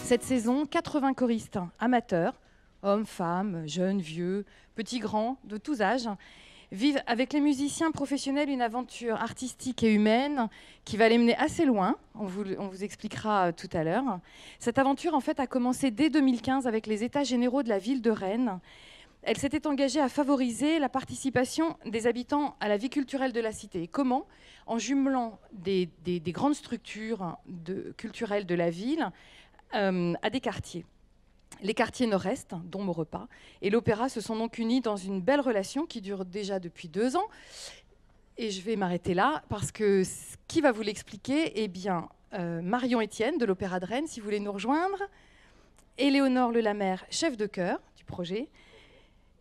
Cette saison, 80 choristes amateurs, hommes, femmes, jeunes, vieux, petits, grands, de tous âges, vivent avec les musiciens professionnels une aventure artistique et humaine qui va les mener assez loin. On vous expliquera tout à l'heure. Cette aventure, en fait, a commencé dès 2015 avec les États généraux de la ville de Rennes. Elle s'était engagée à favoriser la participation des habitants à la vie culturelle de la cité. Et comment ? En jumelant des grandes structures culturelles de la ville à des quartiers. Les quartiers nord-est, dont Maurepas, et l'opéra se sont donc unis dans une belle relation qui dure déjà depuis 2 ans. Et je vais m'arrêter là, parce que qui va vous l'expliquer ? Eh bien, Marion Etienne, de l'Opéra de Rennes, si vous voulez nous rejoindre, Éléonore Lelamère, chef de chœur du projet,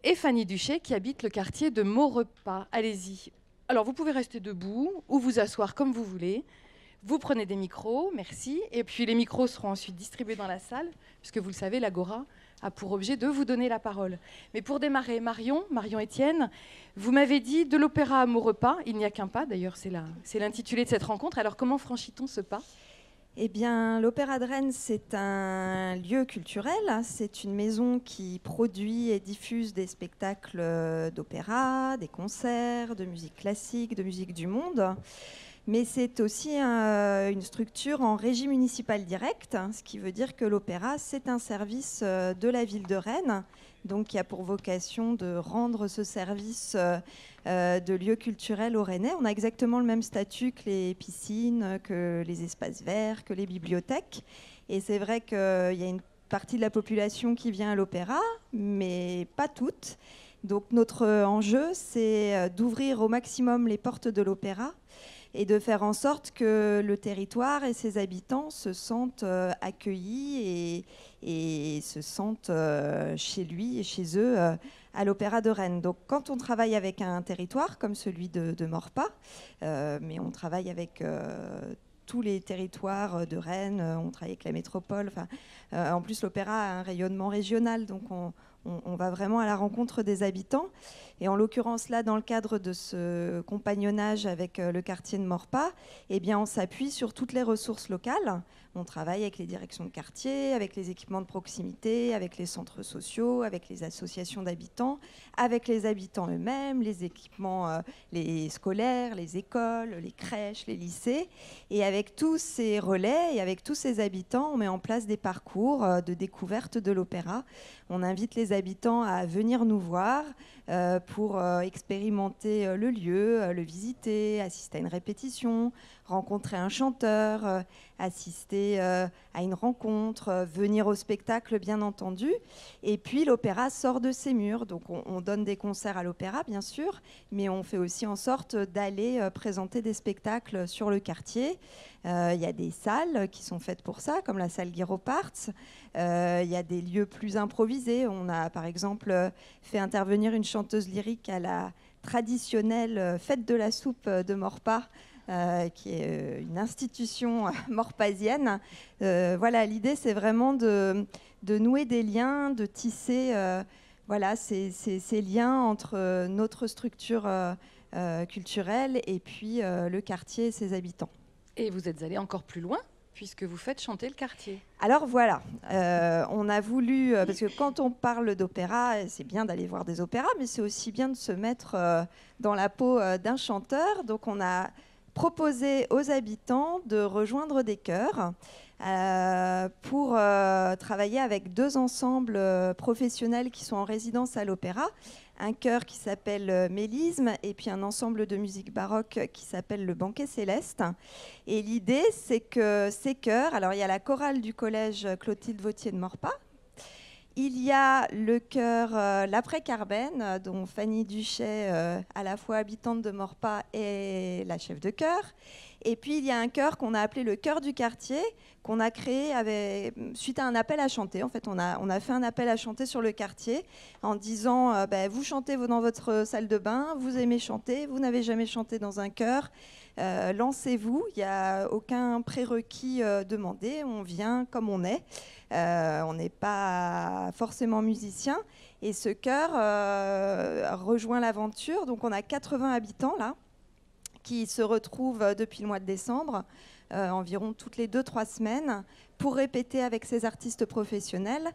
et Fanny Duché, qui habite le quartier de Maurepas. Allez-y. Alors, vous pouvez rester debout ou vous asseoir comme vous voulez. Vous prenez des micros, merci. Et puis les micros seront ensuite distribués dans la salle, puisque vous le savez, l'Agora a pour objet de vous donner la parole. Mais pour démarrer, Marion Etienne, vous m'avez dit de l'opéra à Maurepas, il n'y a qu'un pas, d'ailleurs c'est l'intitulé de cette rencontre. Alors comment franchit-on ce pas ? Eh bien, l'Opéra de Rennes, c'est un lieu culturel. C'est une maison qui produit et diffuse des spectacles d'opéra, des concerts, de musique classique, de musique du monde. Mais c'est aussi une structure en régie municipale directe, ce qui veut dire que l'opéra, c'est un service de la ville de Rennes, donc qui a pour vocation de rendre ce service de lieu culturel aux Rennais. On a exactement le même statut que les piscines, que les espaces verts, que les bibliothèques. Et c'est vrai qu'il y a une partie de la population qui vient à l'opéra, mais pas toute. Donc notre enjeu, c'est d'ouvrir au maximum les portes de l'opéra et de faire en sorte que le territoire et ses habitants se sentent accueillis et se sentent chez lui et chez eux à l'Opéra de Rennes. Donc quand on travaille avec un territoire comme celui de Maurepas, mais on travaille avec tous les territoires de Rennes, on travaille avec la métropole. En plus, l'opéra a un rayonnement régional, donc on va vraiment à la rencontre des habitants. Et en l'occurrence, là, dans le cadre de ce compagnonnage avec le quartier de Maurepas, eh bien, on s'appuie sur toutes les ressources locales. On travaille avec les directions de quartier, avec les équipements de proximité, avec les centres sociaux, avec les associations d'habitants, avec les habitants eux-mêmes, les équipements les scolaires, les écoles, les crèches, les lycées. Et avec tous ces relais et avec tous ces habitants, on met en place des parcours de découverte de l'opéra. On invite les habitants à venir nous voir pour expérimenter le lieu, le visiter, assister à une répétition, rencontrer un chanteur, assister à une rencontre, venir au spectacle, bien entendu. Et puis l'opéra sort de ses murs. Donc on donne des concerts à l'opéra, bien sûr, mais on fait aussi en sorte d'aller présenter des spectacles sur le quartier. Il y a des salles qui sont faites pour ça, comme la salle Guéroparts. Il y a des lieux plus improvisés. On a par exemple fait intervenir une chanteuse lyrique à la traditionnelle fête de la soupe de Maurepas, qui est une institution morpasienne. Voilà, l'idée, c'est vraiment de nouer des liens, de tisser ces liens entre notre structure culturelle et puis le quartier et ses habitants. Et vous êtes allé encore plus loin, puisque vous faites chanter le quartier. Alors voilà, on a voulu, parce que quand on parle d'opéra, c'est bien d'aller voir des opéras, mais c'est aussi bien de se mettre dans la peau d'un chanteur. Donc on a proposé aux habitants de rejoindre des chœurs pour travailler avec 2 ensembles professionnels qui sont en résidence à l'opéra. Un chœur qui s'appelle Mélisme et puis un ensemble de musique baroque qui s'appelle le Banquet Céleste. Et l'idée, c'est que ces chœurs, alors il y a la chorale du collège Clotilde Vautier de Maurepas, il y a le chœur L'Après-Carbène, dont Fanny Duché, à la fois habitante de Maurepas et la chef de chœur. Et puis il y a un chœur qu'on a appelé le chœur du quartier, qu'on a créé suite à un appel à chanter. En fait, on a fait un appel à chanter sur le quartier en disant vous chantez dans votre salle de bain, vous aimez chanter, vous n'avez jamais chanté dans un chœur, lancez-vous, il n'y a aucun prérequis demandé, on vient comme on est. On n'est pas forcément musicien. Et ce chœur rejoint l'aventure. Donc on a 80 habitants là, qui se retrouvent depuis le mois de décembre environ toutes les 2-3 semaines, pour répéter avec ces artistes professionnels,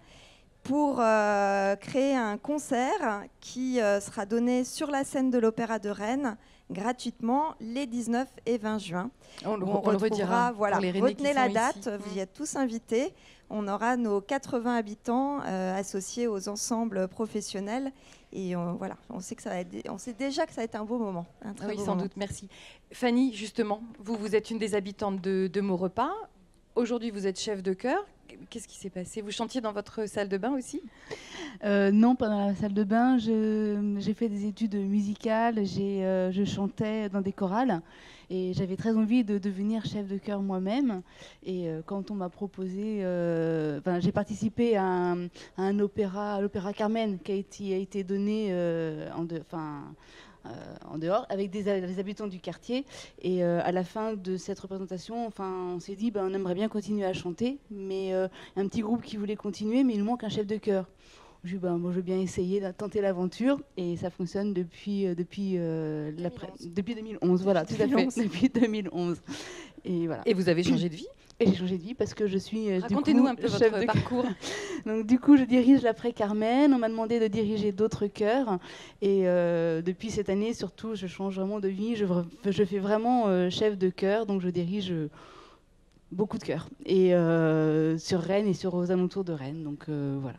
pour créer un concert qui sera donné sur la scène de l'Opéra de Rennes gratuitement les 19 et 20 juin. On le redira. Voilà, pour les Rennais retenez qui la sont date, ici. vous y êtes tous invités. On aura nos 80 habitants associés aux ensembles professionnels. Et voilà, on sait déjà que ça va être un beau moment. Un très Oui, beau sans moment. doute, merci. Fanny, justement, vous êtes une des habitantes de Maurepas. Aujourd'hui, vous êtes chef de chœur. Qu'est-ce qui s'est passé? Vous chantiez dans votre salle de bain aussi? Non, pas dans la salle de bain. J'ai fait des études musicales, je chantais dans des chorales et j'avais très envie de devenir chef de chœur moi-même. Et quand on m'a proposé, j'ai participé à un opéra, à l'Opéra Carmen, qui a été donné en dehors avec les habitants du quartier. Et à la fin de cette représentation, on s'est dit on aimerait bien continuer à chanter, mais un petit groupe qui voulait continuer, mais il manque un chef de chœur. Je dis, moi, je veux bien essayer de tenter l'aventure, et ça fonctionne depuis 2011. Voilà, tout à fait, depuis 2011. Et voilà. Et vous avez changé de vie? Et j'ai changé de vie parce que je suis Racontez-nous un peu votre parcours. Donc du coup, je dirige l'après Carmen. On m'a demandé de diriger d'autres chœurs. Et depuis cette année, surtout, je change vraiment de vie. Je fais vraiment chef de chœur. Donc je dirige beaucoup de chœurs. Et sur Rennes et aux alentours de Rennes. Donc voilà.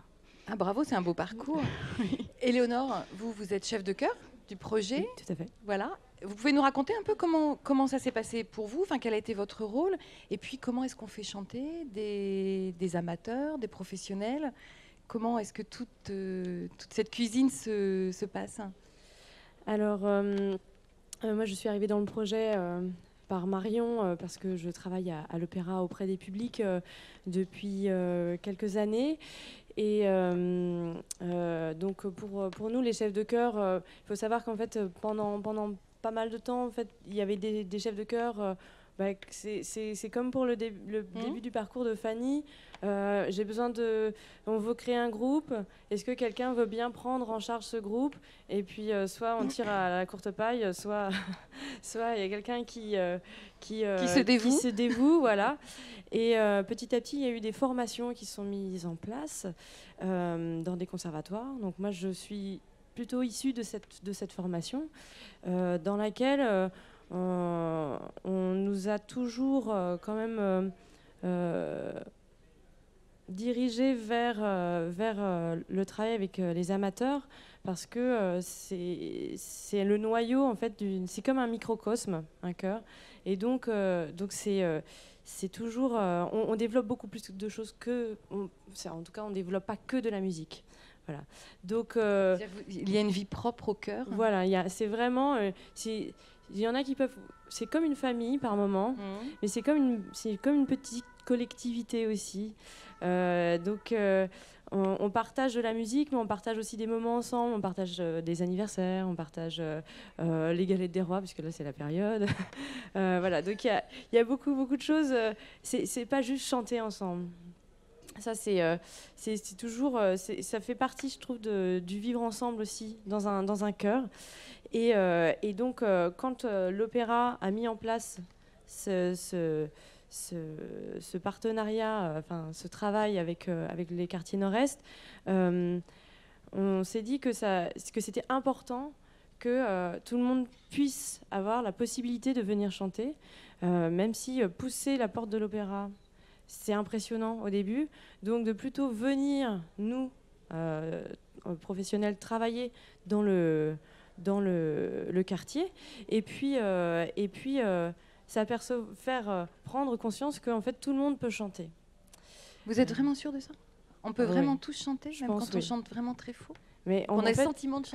Ah bravo, c'est un beau parcours. Oui. Éléonore, vous êtes chef de chœur du projet. Oui, tout à fait. Voilà. Vous pouvez nous raconter un peu comment ça s'est passé pour vous, quel a été votre rôle, et puis comment est-ce qu'on fait chanter des amateurs, des professionnels? Comment est-ce que toute cette cuisine se passe? Alors, moi, je suis arrivée dans le projet par Marion parce que je travaille à l'opéra auprès des publics depuis quelques années. Et donc, pour nous, les chefs de chœur, il faut savoir qu'en fait, pendant pas mal de temps, en fait, il y avait des chefs de chœur. C'est comme pour le début du parcours de Fanny. J'ai besoin on veut créer un groupe. Est-ce que quelqu'un veut bien prendre en charge ce groupe? Et puis, soit on tire à la courte paille, soit il y a quelqu'un qui se dévoue, voilà. Et petit à petit, il y a eu des formations qui sont mises en place dans des conservatoires. Donc moi, je suis plutôt issue de cette formation dans laquelle on nous a toujours quand même dirigé vers le travail avec les amateurs, parce que c'est le noyau, en fait, c'est comme un microcosme, un chœur. Et donc c'est toujours... on développe beaucoup plus de choses en tout cas, on ne développe pas que de la musique. Voilà. Donc, il y a une vie propre au chœur. Voilà, c'est vraiment... il y en a qui peuvent... C'est comme une famille par moment, mais c'est comme une petite collectivité aussi. Donc, on partage de la musique, mais on partage aussi des moments ensemble. On partage des anniversaires, on partage les galettes des rois, puisque là, c'est la période. Voilà, donc il y a beaucoup, beaucoup de choses. C'est pas juste chanter ensemble. Ça, c'est toujours... ça fait partie, je trouve, du vivre ensemble aussi, dans un chœur. Et donc, quand l'opéra a mis en place ce partenariat, ce travail avec les quartiers nord-est, on s'est dit que c'était important que tout le monde puisse avoir la possibilité de venir chanter, même si pousser la porte de l'opéra, c'est impressionnant au début. Donc de plutôt venir, nous, professionnels, travailler dans le quartier, et puis faire prendre conscience qu'en fait tout le monde peut chanter. Vous êtes vraiment sûr de ça? On peut vraiment tous chanter, même quand on oui. chante vraiment très faux? Mais on a le sentiment de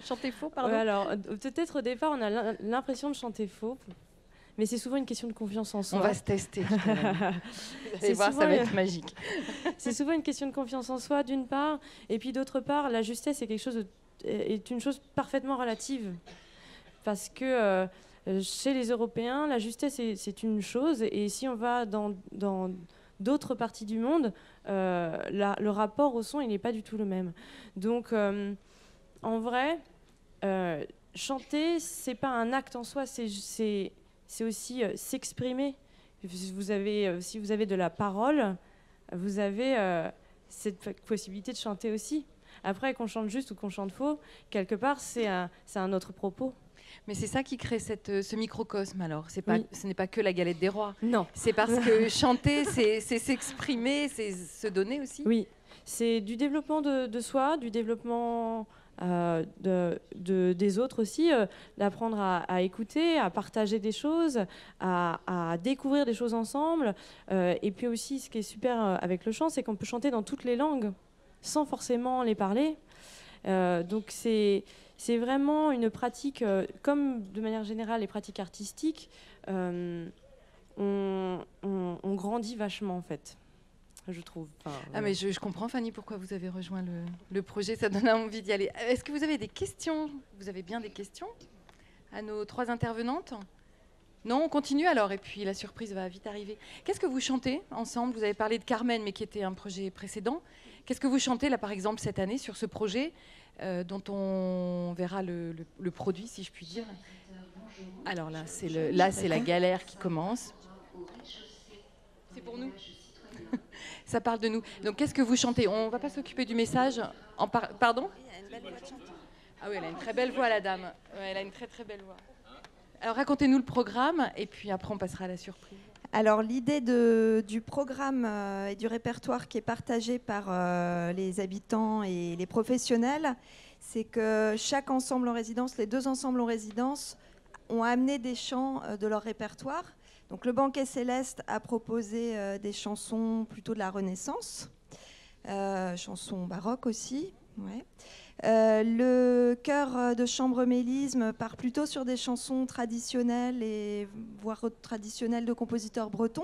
chanter faux, pardon. Alors, peut-être au départ, on a l'impression de chanter faux, mais c'est souvent une question de confiance en soi. On va se tester. Vous allez voir, ça va être magique. C'est souvent une question de confiance en soi, d'une part, et puis d'autre part, la justesse est une chose parfaitement relative. Parce que chez les Européens, la justesse, c'est une chose, et si on va dans d'autres parties du monde, le rapport au son, il n'est pas du tout le même. Donc, en vrai, chanter, c'est pas un acte en soi, c'est aussi s'exprimer Si vous avez de la parole, vous avez cette possibilité de chanter aussi. Après, qu'on chante juste ou qu'on chante faux, quelque part, c'est un autre propos. Mais c'est ça qui crée ce microcosme alors. Ce n'est pas que la galette des rois. Non. C'est parce que chanter, c'est s'exprimer, c'est se donner aussi. Oui, c'est du développement de soi, du développement des autres aussi, d'apprendre à écouter, à partager des choses, à découvrir des choses ensemble. Et puis aussi, ce qui est super avec le chant, c'est qu'on peut chanter dans toutes les langues sans forcément les parler. Donc c'est vraiment une pratique, comme de manière générale les pratiques artistiques, on grandit vachement en fait, je trouve. Mais je comprends, Fanny, pourquoi vous avez rejoint le projet, ça donne envie d'y aller. Est-ce que vous avez des questions? Vous avez bien des questions à nos 3 intervenantes? Non, on continue alors, et puis la surprise va vite arriver. Qu'est-ce que vous chantez ensemble? Vous avez parlé de Carmen, mais qui était un projet précédent. Qu'est-ce que vous chantez, là, par exemple, cette année, sur ce projet, dont on verra le produit, si je puis dire? Alors là, c'est la galère qui commence. C'est pour nous. Ça parle de nous. Donc, qu'est-ce que vous chantez? On ne va pas s'occuper du message. Pardon? Ah oui, elle a une très belle voix, la dame. Ouais, elle a une très, très belle voix. Alors, racontez-nous le programme, et puis après, on passera à la surprise. Alors, l'idée du programme et du répertoire qui est partagé par les habitants et les professionnels, c'est que chaque ensemble en résidence, les 2 ensembles en résidence, ont amené des chants de leur répertoire. Donc, le Banquet Céleste a proposé des chansons plutôt de la Renaissance, chansons baroques aussi. Ouais. Le chœur de chambre mélisme part plutôt sur des chansons traditionnelles et voire traditionnelles de compositeurs bretons.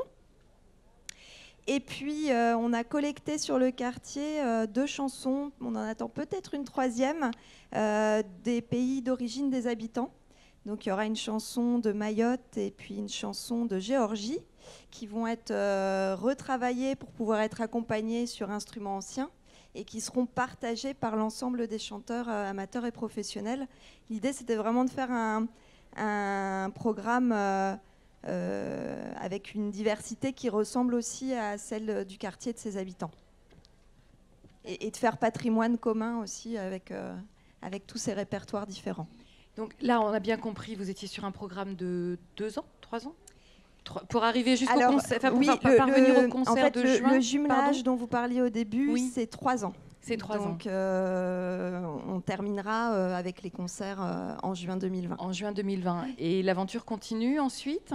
Et puis on a collecté sur le quartier 2 chansons, on en attend peut-être une 3e, des pays d'origine des habitants. Donc il y aura une chanson de Mayotte et puis une chanson de Géorgie qui vont être retravaillées pour pouvoir être accompagnées sur instruments anciens et qui seront partagés par l'ensemble des chanteurs amateurs et professionnels. L'idée, c'était vraiment de faire un programme avec une diversité qui ressemble aussi à celle du quartier de ses habitants. Et de faire patrimoine commun aussi avec tous ces répertoires différents. Donc là, on a bien compris, vous étiez sur un programme de 2 ans, 3 ans pour arriver jusqu'au concert, parvenir au concert en fait, de juin. Le jumelage dont vous parliez au début, c'est 3 ans. C'est 3 ans. Donc, on terminera avec les concerts en juin 2020. En juin 2020. Et l'aventure continue ensuite?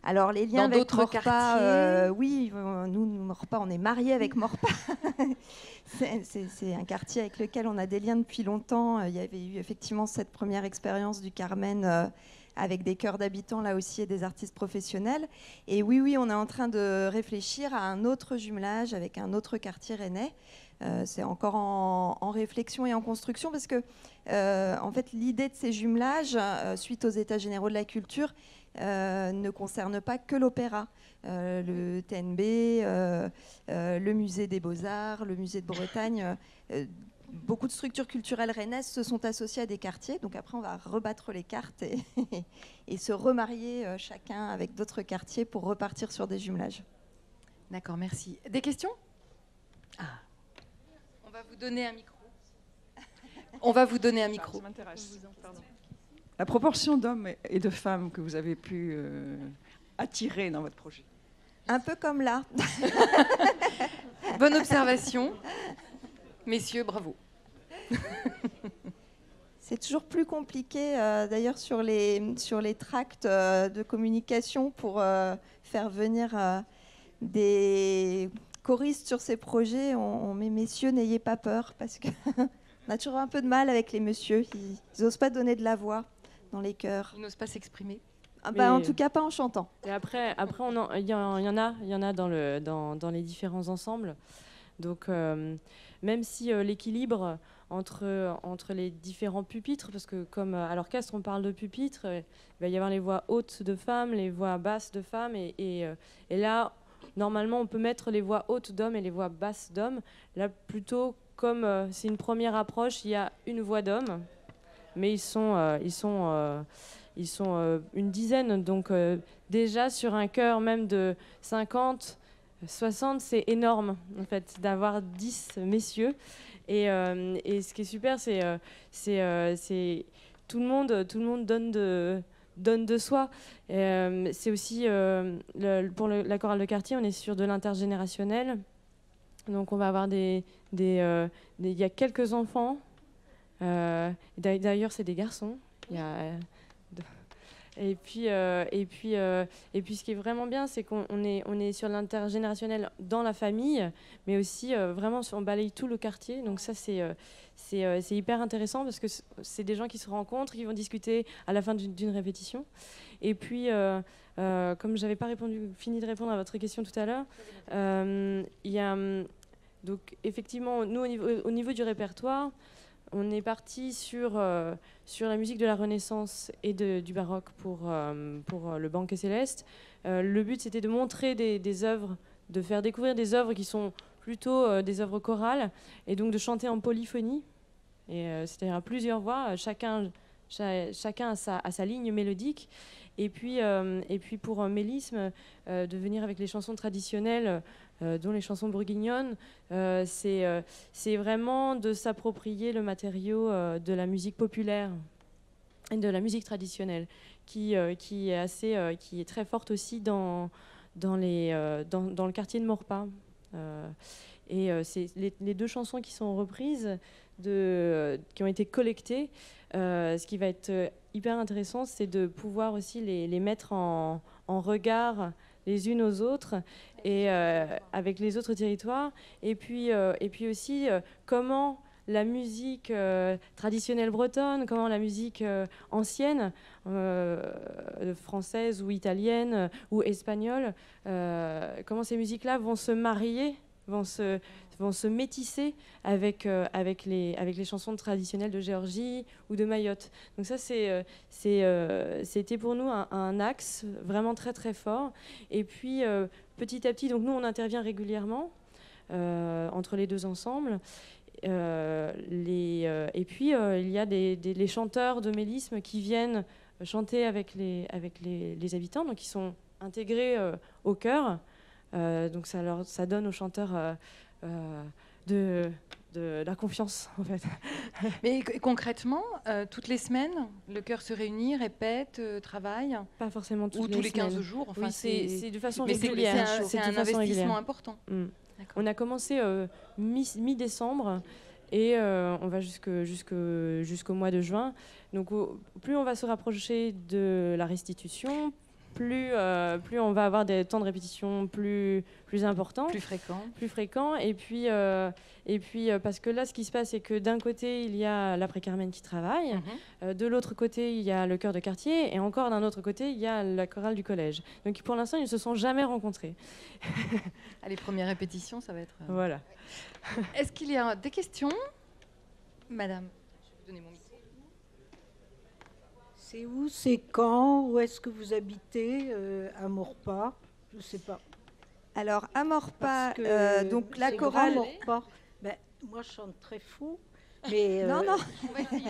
Alors, les liens dans avec Maurepas, oui, nous, Maurepas, on est mariés avec Maurepas. C'est un quartier avec lequel on a des liens depuis longtemps. Il y avait eu effectivement cette première expérience du Carmen avec des chœurs d'habitants là aussi et des artistes professionnels. Et oui, on est en train de réfléchir à un autre jumelage avec un autre quartier rennais. C'est encore en réflexion et en construction parce que en fait, l'idée de ces jumelages, suite aux États généraux de la culture, ne concerne pas que l'opéra. Le TNB, le musée des Beaux-Arts, le musée de Bretagne, beaucoup de structures culturelles rennaises se sont associées à des quartiers. Donc après, on va rebattre les cartes et se remarier chacun avec d'autres quartiers pour repartir sur des jumelages. D'accord, merci. Des questions? On va vous donner un micro. On va vous donner un micro. Ça m'intéresse. La proportion d'hommes et de femmes que vous avez pu attirer dans votre projet. Un peu comme là. Bonne observation. Messieurs, bravo. C'est toujours plus compliqué, d'ailleurs, sur les tracts de communication pour faire venir des choristes sur ces projets. On met messieurs, n'ayez pas peur, parce qu'on a toujours un peu de mal avec les messieurs. Ils n'osent pas donner de la voix dans les chœurs. Ils n'osent pas s'exprimer. En tout cas, pas en chantant. Et après, il y en a dans les différents ensembles. Donc, même si l'équilibre entre les différents pupitres, parce que comme à l'orchestre, on parle de pupitres, il va y avoir les voix hautes de femmes, les voix basses de femmes, et là, normalement, on peut mettre les voix hautes d'hommes et les voix basses d'hommes. Là, plutôt, comme c'est une première approche, il y a une voix d'homme, mais ils sont ils sont une dizaine. Donc déjà sur un chœur même de 50, 60, c'est énorme en fait d'avoir 10 messieurs. Et ce qui est super, c'est tout le monde donne de soi. C'est aussi, pour la chorale de quartier, on est sur de l'intergénérationnel. Donc on va avoir il y a quelques enfants. D'ailleurs, c'est des garçons. Et puis, ce qui est vraiment bien, c'est qu'on est sur l'intergénérationnel dans la famille, mais aussi vraiment on balaye tout le quartier. Donc ça, c'est hyper intéressant parce que c'est des gens qui se rencontrent, qui vont discuter à la fin d'une répétition. Et puis, comme j'avais pas fini de répondre à votre question tout à l'heure, il y a donc effectivement, nous au niveau du répertoire, on est parti sur la musique de la Renaissance et du baroque pour le Banquet céleste. Le but, c'était de montrer des œuvres, de faire découvrir des œuvres qui sont plutôt des œuvres chorales, et donc de chanter en polyphonie, c'est-à-dire à plusieurs voix, chacun a sa ligne mélodique. Et puis pour mélisme, de venir avec les chansons traditionnelles, dont les chansons bourguignonnes, c'est vraiment de s'approprier le matériau de la musique populaire et de la musique traditionnelle, qui est très forte aussi dans le quartier de Maurepas. C'est les deux chansons qui sont reprises, qui ont été collectées. Ce qui va être hyper intéressant, c'est de pouvoir aussi les mettre en regard les unes aux autres et avec les autres territoires. Et puis aussi comment la musique traditionnelle bretonne, comment la musique ancienne, française ou italienne ou espagnole, comment ces musiques-là vont se marier, vont se métisser avec les chansons traditionnelles de Géorgie ou de Mayotte. Donc ça, c'était pour nous un axe vraiment très très fort. Et puis petit à petit, donc nous on intervient régulièrement entre les deux ensembles. Et puis il y a les chanteurs de mélisme qui viennent chanter avec les habitants, donc ils sont intégrés au chœur. Donc ça donne aux chanteurs de la confiance, en fait. Mais concrètement, toutes les semaines, le chœur se réunit, répète, travaille? Pas forcément toutes ou les tous les semaines. 15 jours, enfin, oui, c'est de façon mais régulière. C'est un investissement important. On a commencé mi-décembre et on va jusqu'au mois de juin. Donc plus on va se rapprocher de la restitution, plus on va avoir des temps de répétition plus importants, plus fréquents. Et puis parce que là, ce qui se passe, c'est que d'un côté, il y a l'après-Carmen qui travaille, de l'autre côté, il y a le chœur de quartier, et encore d'un autre côté, il y a la chorale du collège. Donc pour l'instant, ils ne se sont jamais rencontrés. Les premières répétitions, ça va être... Voilà. Est-ce qu'il y a des questions? Madame, je vais vous donner mon micro. C'est où, c'est quand, où est-ce que vous habitez à Maurepas? Je ne sais pas. Alors à Maurepas, donc la c'est chorale. grand, Maurepas. Ben, moi, je chante très faux, mais non.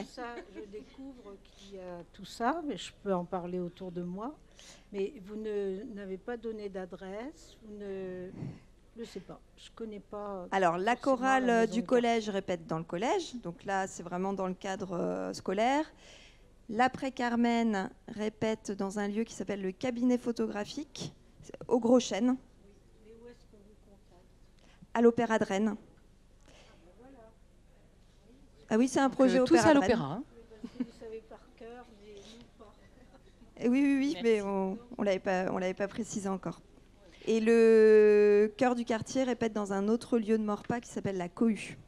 Ça, je découvre qu'il y a tout ça, mais je peux en parler autour de moi. Mais vous n'avez pas donné d'adresse, je ne sais pas, je ne connais pas. Alors la chorale du collège répète dans le collège, donc là c'est vraiment dans le cadre scolaire. L'après-Carmen répète dans un lieu qui s'appelle le cabinet photographique, au Gros Chêne. Mais où est-ce qu'on vous contacte? À l'Opéra de Rennes. Ah oui, c'est un projet tous Opéra à de l'opéra. Rennes. Vous savez par cœur, mais nous pas. Oui, mais on l'avait pas précisé encore. Et le chœur du quartier répète dans un autre lieu de Maurepas qui s'appelle la Cohue.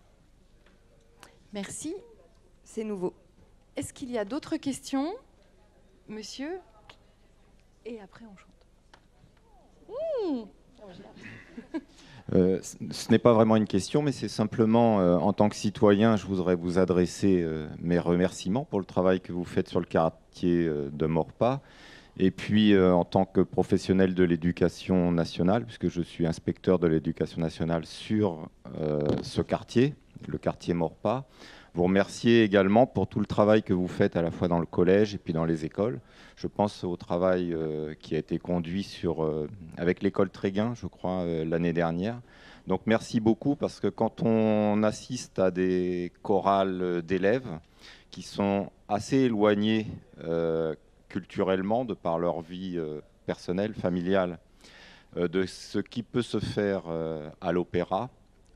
Merci. C'est nouveau. Est-ce qu'il y a d'autres questions, monsieur? Et après, on chante. Ce n'est pas vraiment une question, mais c'est simplement, en tant que citoyen, je voudrais vous adresser mes remerciements pour le travail que vous faites sur le quartier de Maurepas. Et puis, en tant que professionnel de l'éducation nationale, puisque je suis inspecteur de l'éducation nationale sur ce quartier, le quartier Maurepas, vous remercier également pour tout le travail que vous faites à la fois dans le collège et puis dans les écoles. Je pense au travail qui a été conduit avec l'école Tréguin, je crois, l'année dernière. Donc merci beaucoup, parce que quand on assiste à des chorales d'élèves qui sont assez éloignés culturellement, de par leur vie personnelle, familiale, de ce qui peut se faire à l'opéra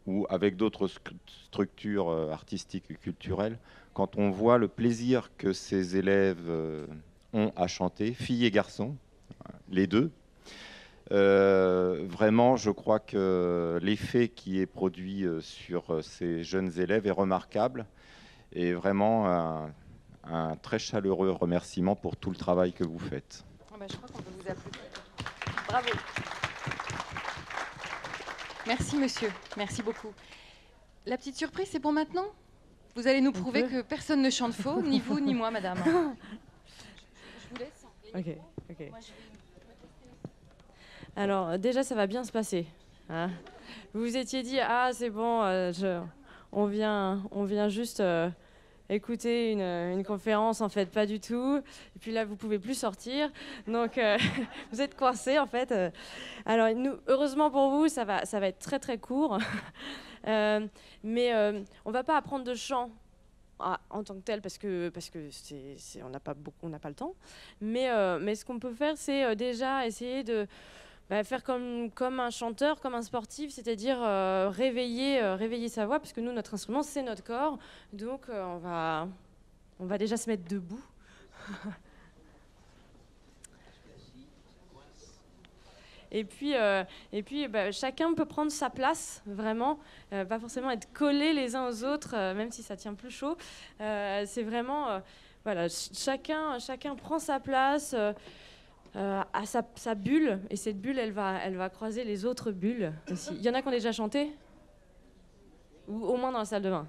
ou avec d'autres structures artistiques et culturelles, quand on voit le plaisir que ces élèves ont à chanter, filles et garçons, les deux, vraiment, je crois que l'effet qui est produit sur ces jeunes élèves est remarquable, et vraiment un très chaleureux remerciement pour tout le travail que vous faites. Je crois qu'on peut vous applaudir. Bravo. Merci monsieur, merci beaucoup. La petite surprise, c'est pour maintenant? Vous allez nous prouver que personne ne chante faux, ni vous ni moi, madame. Je vous laisse. Ok. Alors déjà, ça va bien se passer. Hein, vous vous étiez dit, ah c'est bon, on vient juste écouter une conférence, en fait, pas du tout. Et puis là, vous pouvez plus sortir. Donc, vous êtes coincés, en fait. Alors, heureusement pour vous, ça va être très, très court. Mais on ne va pas apprendre de chant en tant que tel, parce que on n'a pas le temps. Mais ce qu'on peut faire, c'est déjà essayer de faire comme un chanteur, comme un sportif, c'est-à-dire réveiller sa voix, parce que nous, notre instrument, c'est notre corps. Donc, on va déjà se mettre debout. Et puis chacun peut prendre sa place, vraiment, pas forcément être collés les uns aux autres, même si ça tient plus chaud. C'est vraiment, voilà, chacun prend sa place. À sa bulle, et cette bulle, elle va croiser les autres bulles aussi. Il y en a qui ont déjà chanté? Ou au moins dans la salle de bain?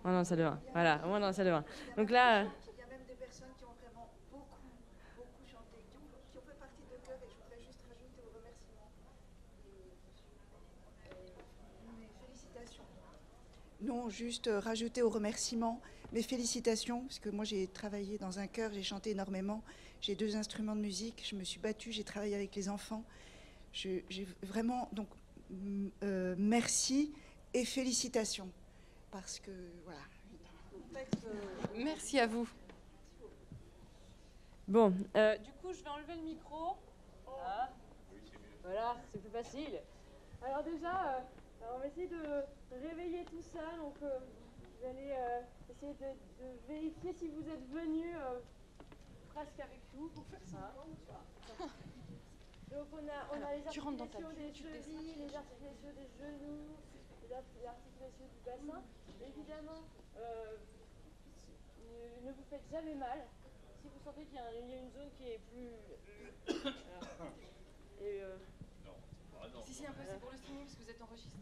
Au moins dans la salle de bain. Voilà, au moins dans la salle de bain. Donc là... Il y a même des personnes qui ont vraiment beaucoup chanté, qui ont fait partie de chœur, et je voudrais juste rajouter au remerciement. Mes félicitations. Non, juste rajouter au remerciement mes félicitations, parce que moi j'ai travaillé dans un chœur, j'ai chanté énormément, j'ai 2 instruments de musique, je me suis battue, j'ai travaillé avec les enfants. J'ai vraiment, donc, merci et félicitations, parce que, voilà. Merci à vous. Bon, du coup, je vais enlever le micro. Ah. Voilà, c'est plus facile. Alors déjà, on va essayer de réveiller tout ça, donc vous allez essayer de vérifier si vous êtes venus presque avec nous pour faire ça. Donc on a les articulations des chevilles, les articulations des genoux, les articulations du bassin. Évidemment, ne vous faites jamais mal. Si vous sentez qu'il y a une zone qui est plus... Si, un peu, c'est pour le streaming, parce que vous êtes enregistrés.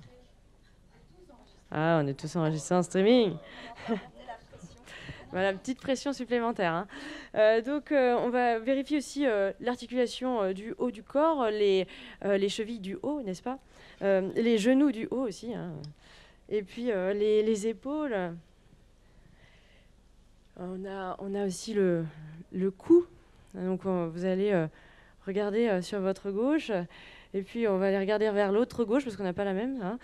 Ah, on est tous enregistrés en streaming. Voilà, petite pression supplémentaire. Hein. Donc, on va vérifier aussi l'articulation du haut du corps, les chevilles du haut, n'est-ce pas? Les genoux du haut aussi. Hein. Et puis, les épaules. On a aussi le cou. Donc, vous allez regarder sur votre gauche. Et puis, on va aller regarder vers l'autre gauche, parce qu'on n'a pas la même. Hein.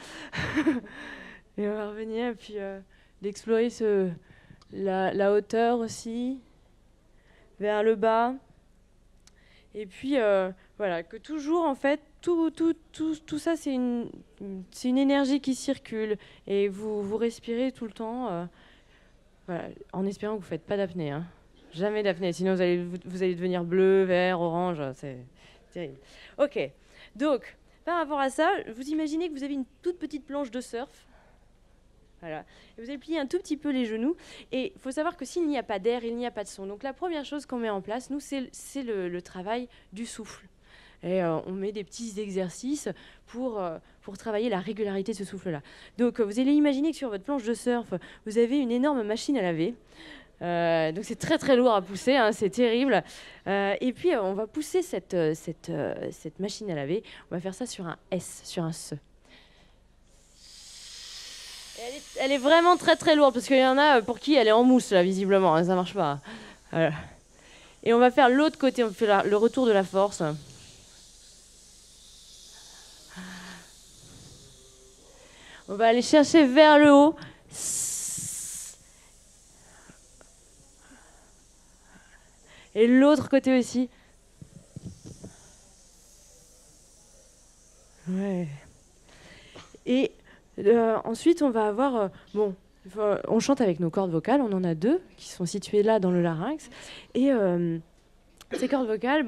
Et on va revenir, et puis d'explorer la hauteur aussi, vers le bas. Et puis, voilà, que toujours, en fait, tout ça, c'est une énergie qui circule. Et vous respirez tout le temps, voilà, en espérant que vous ne faites pas d'apnée. Hein. Jamais d'apnée, sinon vous allez devenir bleu, vert, orange, c'est terrible. Ok, donc, par rapport à ça, vous imaginez que vous avez une toute petite planche de surf. Voilà. Et vous allez plier un tout petit peu les genoux. Et il faut savoir que s'il n'y a pas d'air, il n'y a pas de son. Donc la première chose qu'on met en place, nous, c'est le travail du souffle. Et on met des petits exercices pour travailler la régularité de ce souffle-là. Donc vous allez imaginer que sur votre planche de surf, vous avez une énorme machine à laver. Donc c'est très très lourd à pousser, hein, c'est terrible. Et puis on va pousser cette machine à laver. On va faire ça sur un S, sur un SE. Elle est vraiment très très lourde, parce qu'il y en a pour qui elle est en mousse, là, visiblement, hein, ça marche pas. Voilà. Et on va faire l'autre côté, on fait le retour de la force. On va aller chercher vers le haut. Et l'autre côté aussi. Ouais. Et ensuite, on va avoir... on chante avec nos cordes vocales. On en a 2 qui sont situées là dans le larynx. Et ces cordes vocales,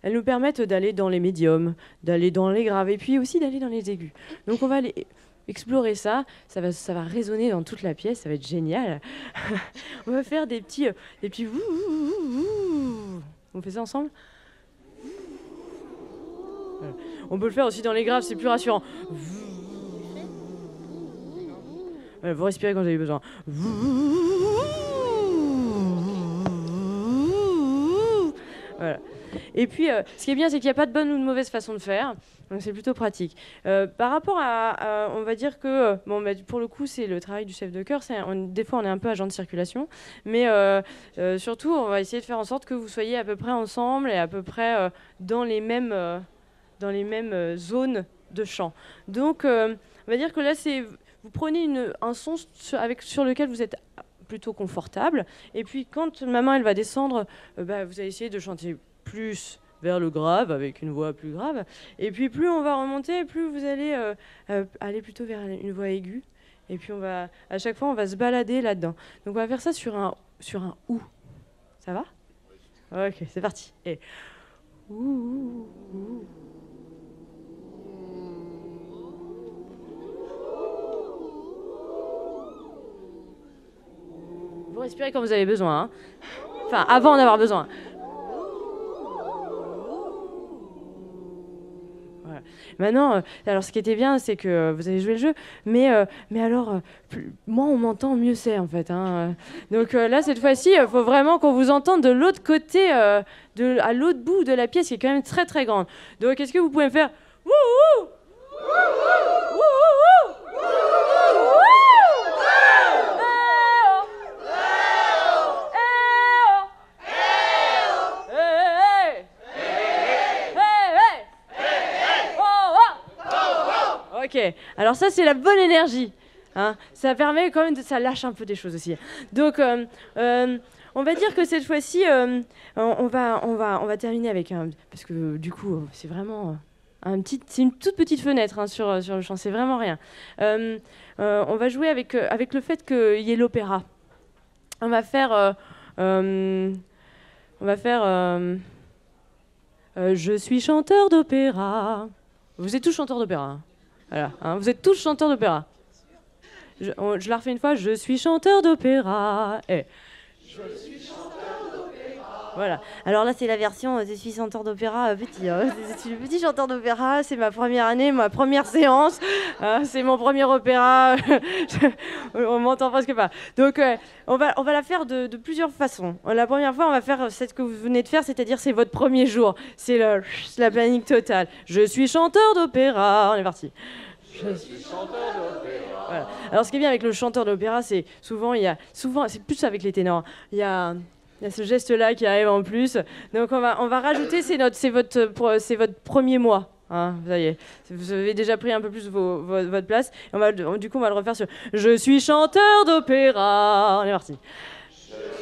elles nous permettent d'aller dans les médiums, d'aller dans les graves et puis aussi d'aller dans les aigus. Donc on va aller explorer ça. Ça va résonner dans toute la pièce. Ça va être génial. On va faire des petits on fait ça ensemble. Voilà. On peut le faire aussi dans les graves, c'est plus rassurant. Voilà, vous respirez quand vous avez besoin. Voilà. Et puis, ce qui est bien, c'est qu'il n'y a pas de bonne ou de mauvaise façon de faire. Donc, c'est plutôt pratique. Par rapport à on va dire que, pour le coup, c'est le travail du chef de chœur. Des fois, on est un peu agent de circulation. Mais surtout, on va essayer de faire en sorte que vous soyez à peu près ensemble et à peu près dans les mêmes zones de chant. Donc, on va dire que là, vous prenez un son sur lequel vous êtes plutôt confortable. Et puis, quand ma main elle va descendre, vous allez essayer de chanter plus vers le grave, avec une voix plus grave. Et puis, plus on va remonter, plus vous allez aller plutôt vers une voix aiguë. Et puis, à chaque fois, on va se balader là-dedans. Donc, on va faire ça sur un ou. Ça va ? Ok, c'est parti. Et ouh. Vous respirez quand vous avez besoin. Hein. Enfin, avant d'avoir besoin. Voilà. Maintenant, alors ce qui était bien, c'est que vous avez joué le jeu, mais alors, moins on m'entend, mieux c'est en fait. Hein. Donc là, cette fois-ci, il faut vraiment qu'on vous entende de l'autre côté, à l'autre bout de la pièce, qui est quand même très très grande. Donc, est-ce que vous pouvez me faire wouhou? Ok, alors ça c'est la bonne énergie. Hein. Ça permet quand même ça lâche un peu des choses aussi. Donc on va dire que cette fois-ci on va terminer avec parce que du coup c'est vraiment c'est une toute petite fenêtre hein, sur le chant, c'est vraiment rien. On va jouer avec le fait qu'il y ait l'opéra. On va faire je suis chanteur d'opéra. Vous êtes tous chanteurs d'opéra. Hein. Voilà, hein, vous êtes tous chanteurs d'opéra. Je la refais une fois. Je suis chanteur d'opéra. Je suis chanteur d'opéra. Voilà. Alors là, c'est la version je suis chanteur d'opéra petit. Je suis le petit chanteur d'opéra. C'est ma première année, ma première séance. C'est mon premier opéra. On m'entend presque pas. Donc, on va la faire de plusieurs façons. La première fois, on va faire ce que vous venez de faire, c'est-à-dire c'est votre premier jour. C'est la panique totale. Je suis chanteur d'opéra. On est parti. Je suis chanteur d'opéra. Voilà. Alors, ce qui est bien avec le chanteur d'opéra, c'est souvent, c'est plus avec les ténors. Il y a ce geste-là qui arrive en plus. Donc, on va rajouter, c'est votre premier mois. Hein, ça y est, vous avez déjà pris un peu plus votre place. Et du coup, on va le refaire sur je suis chanteur d'opéra. On est parti.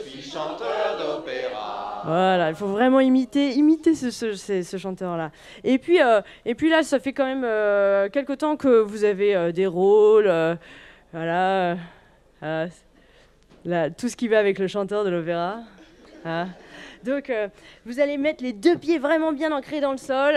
Je suis chanteur d'opéra. Voilà, il faut vraiment imiter ce chanteur-là. Et puis là, ça fait quand même quelque temps que vous avez des rôles. Voilà. Là, tout ce qui va avec le chanteur de l'opéra. Hein. Donc, vous allez mettre les 2 pieds vraiment bien ancrés dans le sol.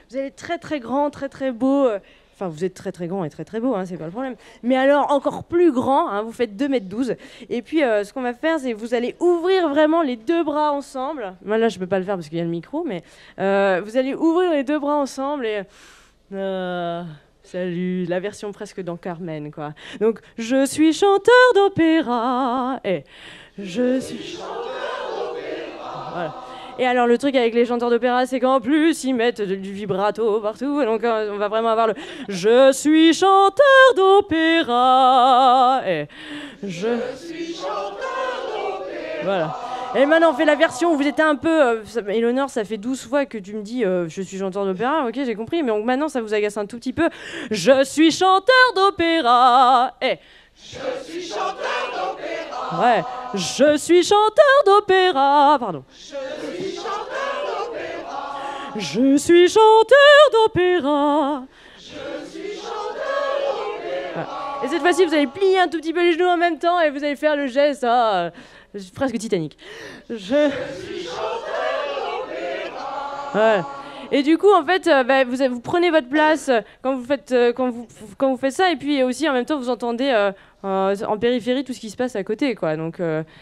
Vous allez être très très grand, très très beau. Enfin, vous êtes très très grand et très très beau, hein, c'est pas le problème. Mais alors, encore plus grand, hein, vous faites 2,12 m. Et puis, ce qu'on va faire, c'est que vous allez ouvrir vraiment les 2 bras ensemble. Moi, là, je peux pas le faire parce qu'il y a le micro, mais vous allez ouvrir les 2 bras ensemble et... salut, la version presque dans Carmen, quoi. Donc, je suis chanteur d'opéra. Et je suis chanteur d'opéra. Voilà. Et alors le truc avec les chanteurs d'opéra, c'est qu'en plus ils mettent du vibrato partout, donc on va vraiment avoir le « Je suis chanteur d'opéra ». Je suis chanteur d'opéra. Voilà. Et maintenant, on fait la version où vous êtes un peu... Éléonore, ça fait 12 fois que tu me dis je suis chanteur d'opéra, ok, j'ai compris, mais donc, maintenant, ça vous agace un tout petit peu. Je suis chanteur d'opéra. Je suis chanteur d'opéra. Ouais. Je suis chanteur d'opéra. Pardon. Je suis chanteur d'opéra. Je suis chanteur d'opéra. Je suis chanteur d'opéra. Voilà. Et cette fois-ci, vous allez plier un tout petit peu les genoux en même temps et vous allez faire le geste presque Titanic. Je suis chanteur d'opéra. Ouais. Et du coup, en fait, vous prenez votre place quand vous faites ça, et puis aussi en même temps, vous entendez en périphérie tout ce qui se passe à côté, quoi. Donc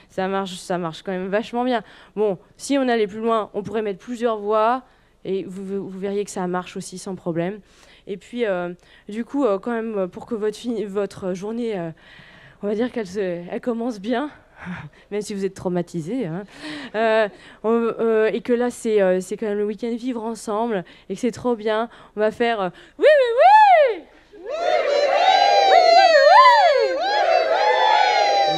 ça marche quand même vachement bien. Bon, si on allait plus loin, on pourrait mettre plusieurs voix, et vous verriez que ça marche aussi sans problème. Et puis, du coup, quand même, pour que votre journée, on va dire qu'elle commence bien. Même si vous êtes traumatisés, hein. Et que là c'est quand même le week-end vivre ensemble et que c'est trop bien, on va faire oui oui oui oui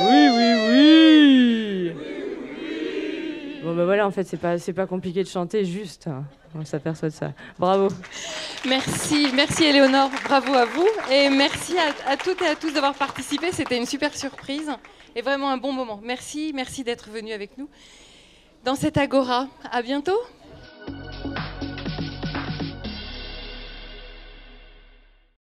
oui oui oui oui. Bon ben voilà, en fait c'est pas compliqué de chanter, juste hein. On s'aperçoit de ça. Bravo. Merci Éléonore, bravo à vous et merci à toutes et à tous d'avoir participé, c'était une super surprise. Et vraiment un bon moment. Merci d'être venu avec nous dans cette agora. À bientôt.